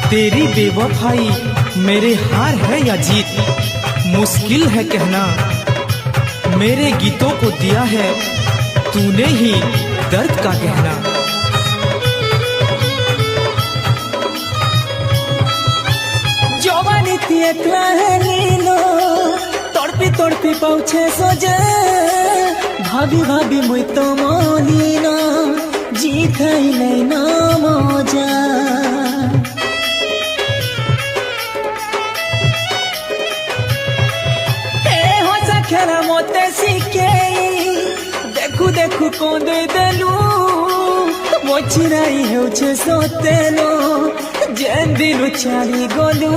तेरी बेवफाई मेरे हार है या जीत, मुश्किल है कहना। मेरे गीतों को दिया है तूने ही दर्द का गहना। जवानी थी एकला है नीलो, तड़पी तड़पी पहुँचे सोजे। भाभी भाभी मुई तो मोलीनो, जीत है ना मजा। खेला मोते सीखे देखू देखू कोंदे देलू मोचिराई हेउछे सोतेलो जेन दिनु छाड़ी गलू